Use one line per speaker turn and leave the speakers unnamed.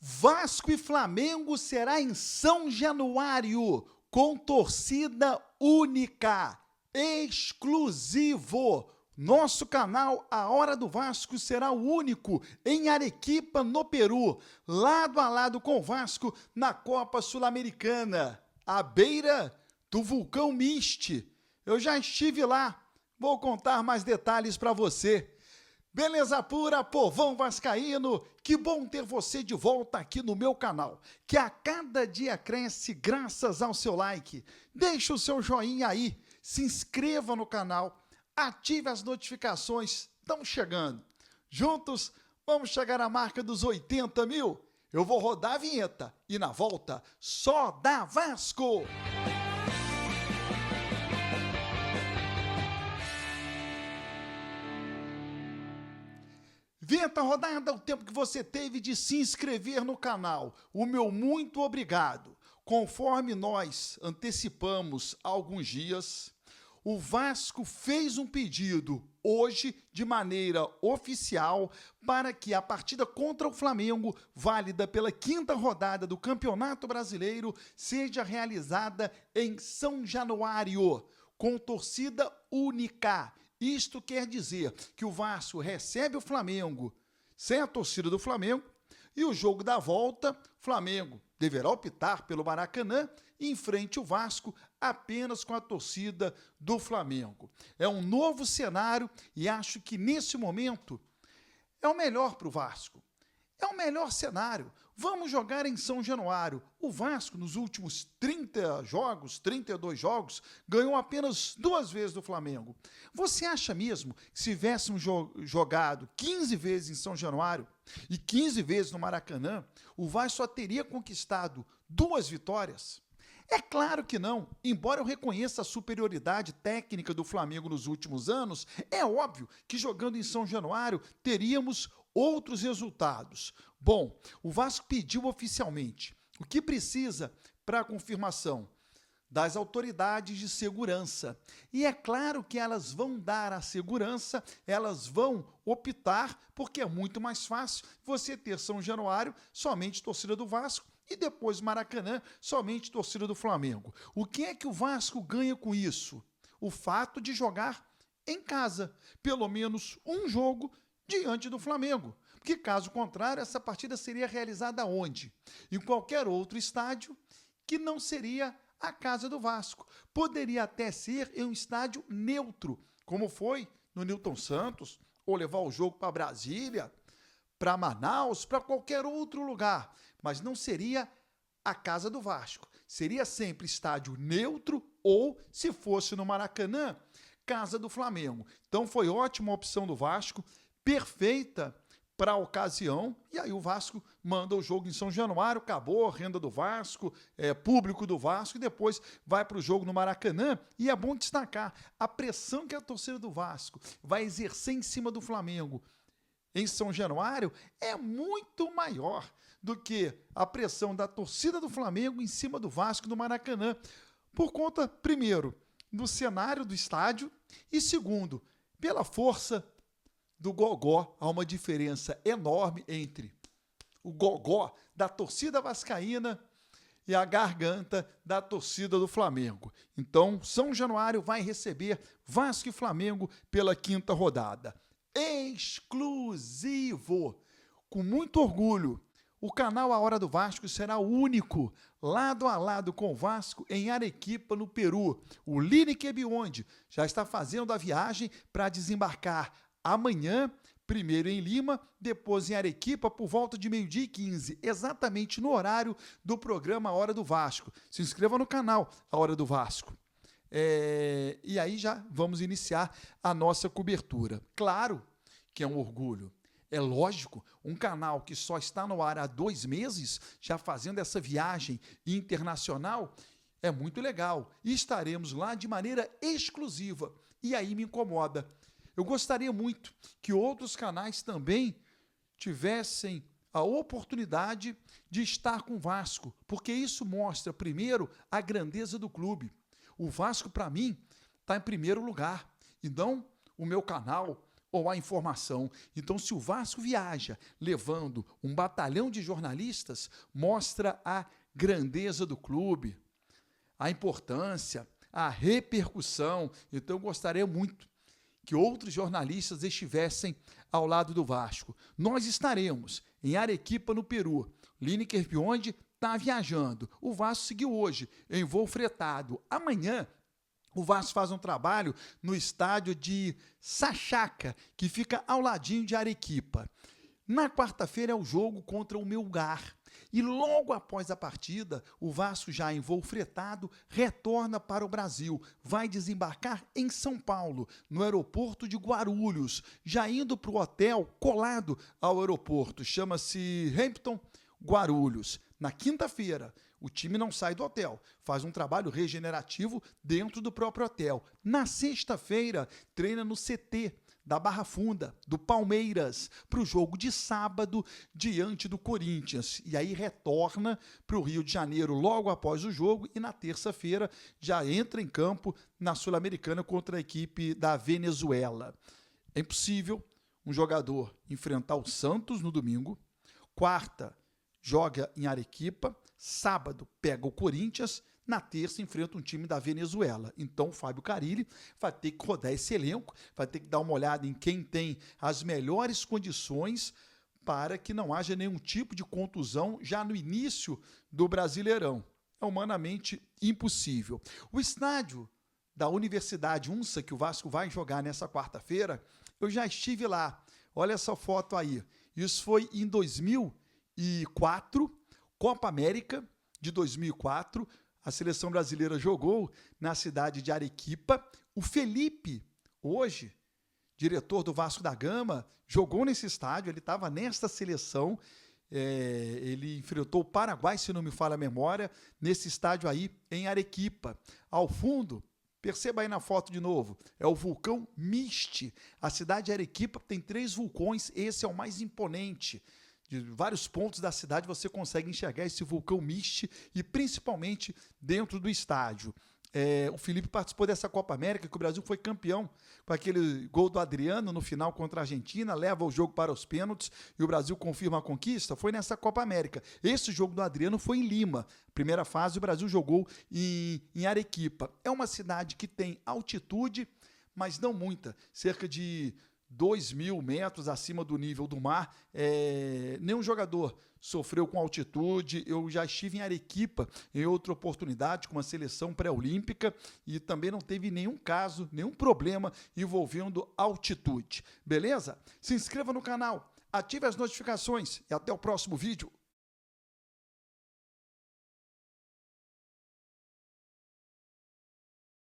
Vasco e Flamengo será em São Januário, com torcida única, exclusivo. Nosso canal A Hora do Vasco será o único em Arequipa, no Peru, lado a lado com o Vasco na Copa Sul-Americana, à beira do vulcão Miste. Eu já estive lá, vou contar mais detalhes para você. Beleza pura, povão vascaíno, que bom ter você de volta aqui no meu canal, que a cada dia cresce graças ao seu like. Deixe o seu joinha aí, se inscreva no canal, ative as notificações, estamos chegando. Juntos, vamos chegar à marca dos 80 mil. Eu vou rodar a vinheta e na volta, só dá Vasco! Vinheta rodada, o tempo que você teve de se inscrever no canal. O meu muito obrigado. Conforme nós antecipamos há alguns dias, o Vasco fez um pedido hoje de maneira oficial para que a partida contra o Flamengo, válida pela 5ª rodada do Campeonato Brasileiro, seja realizada em São Januário, com torcida única. Isto quer dizer que o Vasco recebe o Flamengo sem a torcida do Flamengo e o jogo da volta, Flamengo deverá optar pelo Maracanã e enfrente o Vasco apenas com a torcida do Flamengo. É um novo cenário e acho que nesse momento é o melhor para o Vasco. É o melhor cenário. Vamos jogar em São Januário. O Vasco, nos últimos 32 jogos, ganhou apenas 2 vezes do Flamengo. Você acha mesmo que se tivéssemos jogado 15 vezes em São Januário e 15 vezes no Maracanã, o Vasco só teria conquistado 2 vitórias? É claro que não. Embora eu reconheça a superioridade técnica do Flamengo nos últimos anos, é óbvio que jogando em São Januário teríamos outros resultados. Bom, o Vasco pediu oficialmente o que precisa para a confirmação das autoridades de segurança. E é claro que elas vão dar a segurança, elas vão optar, porque é muito mais fácil você ter São Januário somente torcida do Vasco e depois Maracanã somente torcida do Flamengo. O que é que o Vasco ganha com isso? O fato de jogar em casa, pelo menos um jogo diante do Flamengo, porque caso contrário, essa partida seria realizada onde? Em qualquer outro estádio que não seria a casa do Vasco. Poderia até ser em um estádio neutro, como foi no Newton Santos, ou levar o jogo para Brasília, para Manaus, para qualquer outro lugar, mas não seria a casa do Vasco. Seria sempre estádio neutro ou, se fosse no Maracanã, casa do Flamengo. Então foi ótima a opção do Vasco, perfeita para a ocasião, e aí o Vasco manda o jogo em São Januário, acabou a renda do Vasco, público do Vasco, e depois vai para o jogo no Maracanã. E é bom destacar a pressão que a torcida do Vasco vai exercer em cima do Flamengo em São Januário é muito maior do que a pressão da torcida do Flamengo em cima do Vasco no Maracanã, por conta, primeiro, do cenário do estádio e, segundo, pela força do gogó. Há uma diferença enorme entre o gogó da torcida vascaína e a garganta da torcida do Flamengo. Então, São Januário vai receber Vasco e Flamengo pela 5ª rodada. Exclusivo! Com muito orgulho, o canal A Hora do Vasco será o único, lado a lado com o Vasco, em Arequipa, no Peru. O Lineker Beyond já está fazendo a viagem para desembarcar amanhã, primeiro em Lima, depois em Arequipa, por volta de 12h15, exatamente no horário do programa A Hora do Vasco. Se inscreva no canal A Hora do Vasco. E aí já vamos iniciar a nossa cobertura. Claro que é um orgulho. É lógico, um canal que só está no ar há 2 meses, já fazendo essa viagem internacional, é muito legal. E estaremos lá de maneira exclusiva. E aí me incomoda. Eu gostaria muito que outros canais também tivessem a oportunidade de estar com o Vasco, porque isso mostra, primeiro, a grandeza do clube. O Vasco, para mim, está em primeiro lugar. E não o meu canal ou a informação. Então, se o Vasco viaja levando um batalhão de jornalistas, mostra a grandeza do clube, a importância, a repercussão. Então, eu gostaria muito que outros jornalistas estivessem ao lado do Vasco. Nós estaremos em Arequipa, no Peru. Lineker Biondi está viajando. O Vasco seguiu hoje em voo fretado. Amanhã, o Vasco faz um trabalho no estádio de Sachaca, que fica ao ladinho de Arequipa. Na quarta-feira é o jogo contra o Melgar. E logo após a partida, o Vasco, já em voo fretado, retorna para o Brasil. Vai desembarcar em São Paulo, no aeroporto de Guarulhos, já indo para o hotel colado ao aeroporto. Chama-se Hampton Guarulhos. Na quinta-feira, o time não sai do hotel, faz um trabalho regenerativo dentro do próprio hotel. Na sexta-feira, treina no CT da Barra Funda, do Palmeiras, para o jogo de sábado diante do Corinthians. E aí retorna para o Rio de Janeiro logo após o jogo e na terça-feira já entra em campo na Sul-Americana contra a equipe da Venezuela. É impossível um jogador enfrentar o Santos no domingo, quarta joga em Arequipa, sábado pega o Corinthians, na terça enfrenta um time da Venezuela. Então o Fábio Carille vai ter que rodar esse elenco, vai ter que dar uma olhada em quem tem as melhores condições para que não haja nenhum tipo de contusão já no início do Brasileirão. É humanamente impossível. O estádio da Universidade UNSA, que o Vasco vai jogar nessa quarta-feira, eu já estive lá. Olha essa foto aí. Isso foi em 2004, Copa América de 2004, a seleção brasileira jogou na cidade de Arequipa. O Felipe, hoje, diretor do Vasco da Gama, jogou nesse estádio, ele estava nesta seleção, ele enfrentou o Paraguai, se não me falha a memória, nesse estádio aí em Arequipa. Ao fundo, perceba aí na foto de novo, é o vulcão Miste. A cidade de Arequipa tem 3 vulcões, esse é o mais imponente. De vários pontos da cidade você consegue enxergar esse vulcão Miste e principalmente dentro do estádio. O Felipe participou dessa Copa América, que o Brasil foi campeão com aquele gol do Adriano no final contra a Argentina, leva o jogo para os pênaltis e o Brasil confirma a conquista. Foi nessa Copa América. Esse jogo do Adriano foi em Lima. Primeira fase, o Brasil jogou em Arequipa. É uma cidade que tem altitude, mas não muita, cerca de 2.000 metros acima do nível do mar. Nenhum jogador sofreu com altitude. Eu já estive em Arequipa em outra oportunidade com uma seleção pré-olímpica e também não teve nenhum caso, nenhum problema envolvendo altitude. Beleza? Se inscreva no canal, ative as notificações e até o próximo vídeo.